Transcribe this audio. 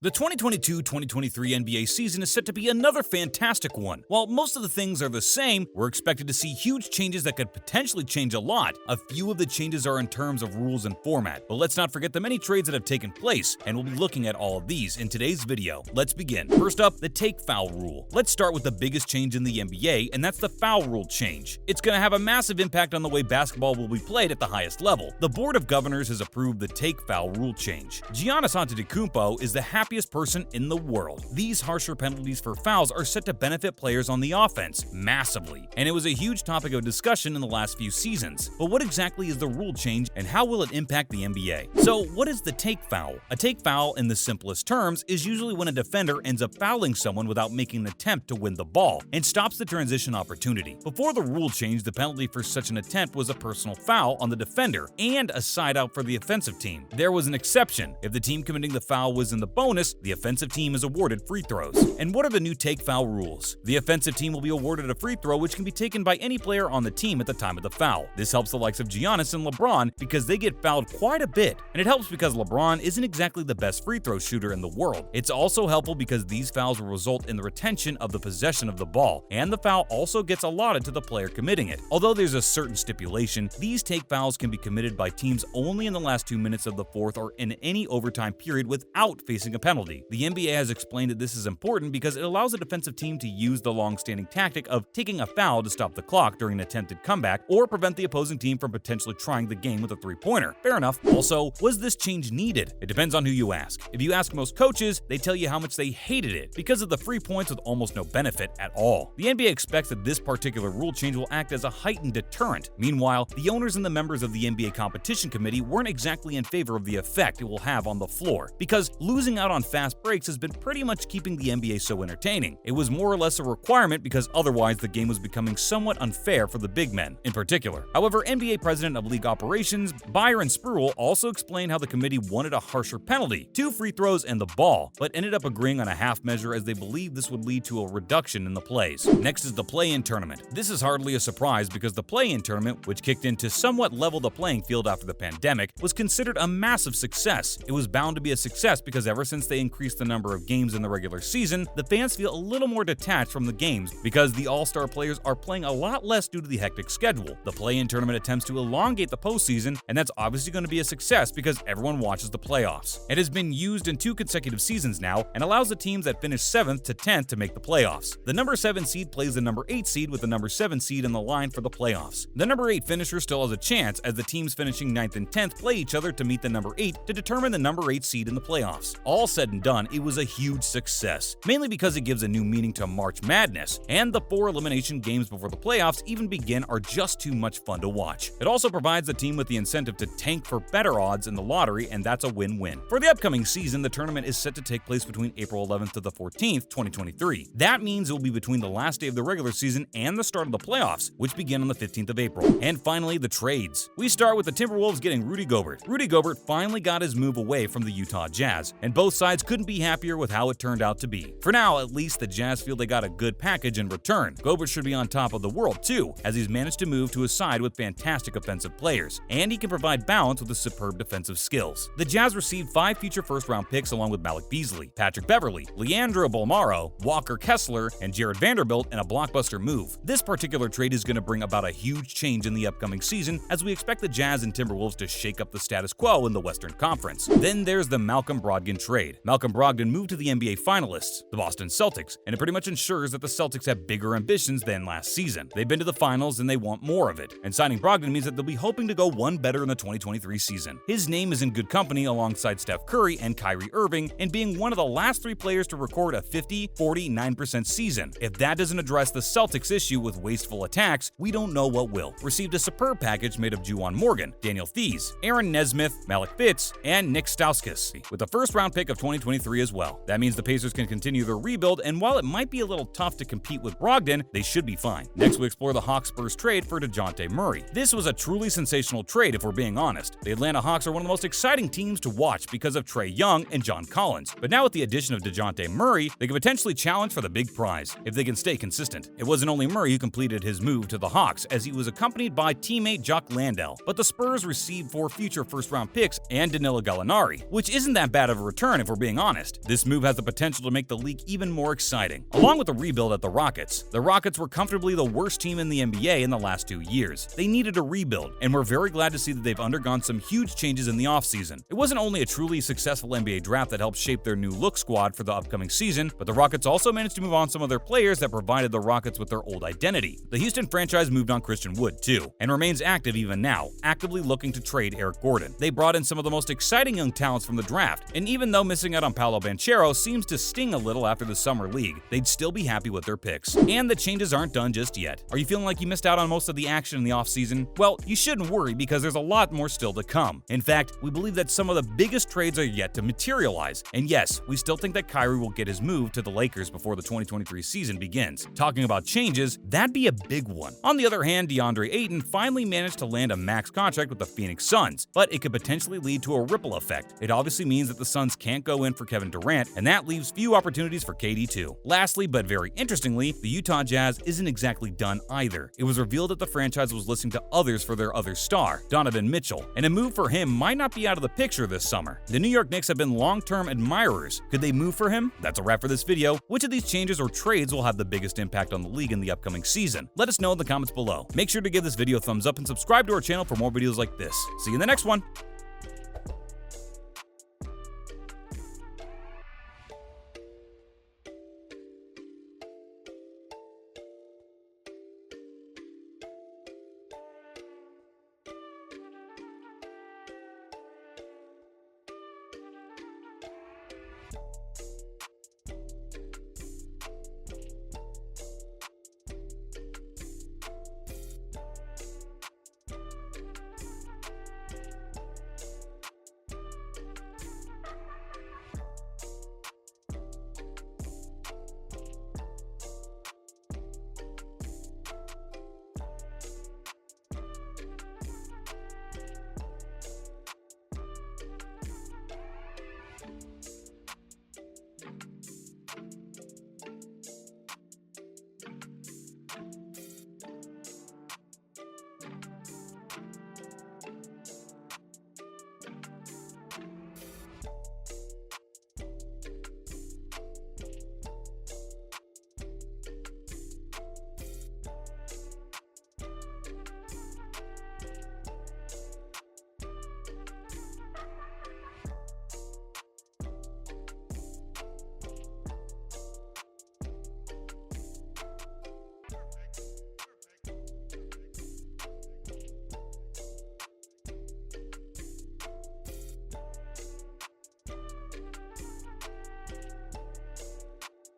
The 2022-2023 NBA season is set to be another fantastic one. While most of the things are the same, we're expected to see huge changes that could potentially change a lot. A few of the changes are in terms of rules and format, but let's not forget the many trades that have taken place, and we'll be looking at all of these in today's video. Let's begin. First up, the take foul rule. Let's start with the biggest change in the NBA, and that's the foul rule change. It's going to have a massive impact on the way basketball will be played at the highest level. The Board of Governors has approved the take foul rule change. Giannis Antetokounmpo is the happiest person in the world. These harsher penalties for fouls are set to benefit players on the offense massively, and it was a huge topic of discussion in the last few seasons. But what exactly is the rule change and how will it impact the NBA? So what is the take foul? A take foul, in the simplest terms, is usually when a defender ends up fouling someone without making an attempt to win the ball and stops the transition opportunity. Before the rule change, the penalty for such an attempt was a personal foul on the defender and a side out for the offensive team. There was an exception. If the team committing the foul was in the bonus, the offensive team is awarded free throws. And what are the new take foul rules? The offensive team will be awarded a free throw which can be taken by any player on the team at the time of the foul. This helps the likes of Giannis and LeBron because they get fouled quite a bit, and it helps because LeBron isn't exactly the best free throw shooter in the world. It's also helpful because these fouls will result in the retention of the possession of the ball, and the foul also gets allotted to the player committing it. Although there's a certain stipulation, these take fouls can be committed by teams only in the last 2 minutes of the fourth or in any overtime period without facing a penalty. The NBA has explained that this is important because it allows a defensive team to use the long-standing tactic of taking a foul to stop the clock during an attempted comeback or prevent the opposing team from potentially trying the game with a three-pointer. Fair enough. Also, was this change needed? It depends on who you ask. If you ask most coaches, they tell you how much they hated it because of the free points with almost no benefit at all. The NBA expects that this particular rule change will act as a heightened deterrent. Meanwhile, the owners and the members of the NBA competition committee weren't exactly in favor of the effect it will have on the floor because losing out on fast breaks has been pretty much keeping the NBA so entertaining. It was more or less a requirement because otherwise the game was becoming somewhat unfair for the big men in particular. However, NBA President of League Operations Byron Spruill also explained how the committee wanted a harsher penalty, 2 free throws and the ball, but ended up agreeing on a half measure as they believed this would lead to a reduction in the plays. Next is the play-in tournament. This is hardly a surprise because the play-in tournament, which kicked in to somewhat level the playing field after the pandemic, was considered a massive success. It was bound to be a success because ever since they increased the number of games in the regular season, the fans feel a little more detached from the games because the all-star players are playing a lot less due to the hectic schedule. The play-in tournament attempts to elongate the postseason, and that's obviously going to be a success because everyone watches the playoffs. It has been used in 2 consecutive seasons now and allows the teams that finish 7th to 10th to make the playoffs. The number 7 seed plays the number 8 seed with the number 7 seed in the line for the playoffs. The number 8 finisher still has a chance as the teams finishing 9th and 10th play each other to meet the number 8 to determine the number 8 seed in the playoffs. All said and done, it was a huge success, mainly because it gives a new meaning to March Madness, and the 4 elimination games before the playoffs even begin are just too much fun to watch. It also provides the team with the incentive to tank for better odds in the lottery, and that's a win-win. For the upcoming season, the tournament is set to take place between April 11th to the 14th, 2023. That means it will be between the last day of the regular season and the start of the playoffs, which begin on the 15th of April. And finally, the trades. We start with the Timberwolves getting Rudy Gobert. Rudy Gobert finally got his move away from the Utah Jazz, and both sides couldn't be happier with how it turned out to be. For now, at least, the Jazz feel they got a good package in return. Gobert should be on top of the world too, as he's managed to move to a side with fantastic offensive players, and he can provide balance with his superb defensive skills. The Jazz received 5 future first-round picks along with Malik Beasley, Patrick Beverley, Leandro Bolmaro, Walker Kessler, and Jared Vanderbilt in a blockbuster move. This particular trade is going to bring about a huge change in the upcoming season as we expect the Jazz and Timberwolves to shake up the status quo in the Western Conference. Then there's the Malcolm Brogdon trade. Malcolm Brogdon moved to the NBA Finalists, the Boston Celtics, and it pretty much ensures that the Celtics have bigger ambitions than last season. They've been to the finals and they want more of it, and signing Brogdon means that they'll be hoping to go one better in the 2023 season. His name is in good company alongside Steph Curry and Kyrie Irving and being one of the last 3 players to record a 50-49% season. If that doesn't address the Celtics' issue with wasteful attacks, we don't know what will. Received a superb package made of Juwan Morgan, Daniel Theis, Aaron Nesmith, Malik Fitz, and Nick Stauskas, with a first-round pick of 2023 as well. That means the Pacers can continue their rebuild, and while it might be a little tough to compete with Brogdon, they should be fine. Next, we explore the Hawks-Spurs trade for DeJounte Murray. This was a truly sensational trade if we're being honest. The Atlanta Hawks are one of the most exciting teams to watch because of Trae Young and John Collins, but now with the addition of DeJounte Murray, they can potentially challenge for the big prize if they can stay consistent. It wasn't only Murray who completed his move to the Hawks, as he was accompanied by teammate Jock Landale, but the Spurs received 4 future first-round picks and Danilo Gallinari, which isn't that bad of a return if we're being honest. This move has the potential to make the league even more exciting. Along with the rebuild at the Rockets were comfortably the worst team in the NBA in the last 2 years. They needed a rebuild, and we're very glad to see that they've undergone some huge changes in the offseason. It wasn't only a truly successful NBA draft that helped shape their new look squad for the upcoming season, but the Rockets also managed to move on some of their players that provided the Rockets with their old identity. The Houston franchise moved on Christian Wood too, and remains active even now, actively looking to trade Eric Gordon. They brought in some of the most exciting young talents from the draft, and even though missing out on Paolo Banchero seems to sting a little after the summer league, they'd still be happy with their picks. And the changes aren't done just yet. Are you feeling like you missed out on most of the action in the offseason? Well, you shouldn't worry because there's a lot more still to come. In fact, we believe that some of the biggest trades are yet to materialize. And yes, we still think that Kyrie will get his move to the Lakers before the 2023 season begins. Talking about changes, that'd be a big one. On the other hand, DeAndre Ayton finally managed to land a max contract with the Phoenix Suns, but it could potentially lead to a ripple effect. It obviously means that the Suns can't go in for Kevin Durant, and that leaves few opportunities for KD too. Lastly, but very interestingly, the Utah Jazz isn't exactly done either. It was revealed that the franchise was listening to others for their other star, Donovan Mitchell, and a move for him might not be out of the picture this summer. The New York Knicks have been long-term admirers. Could they move for him? That's a wrap for this video. Which of these changes or trades will have the biggest impact on the league in the upcoming season? Let us know in the comments below. Make sure to give this video a thumbs up and subscribe to our channel for more videos like this. See you in the next one!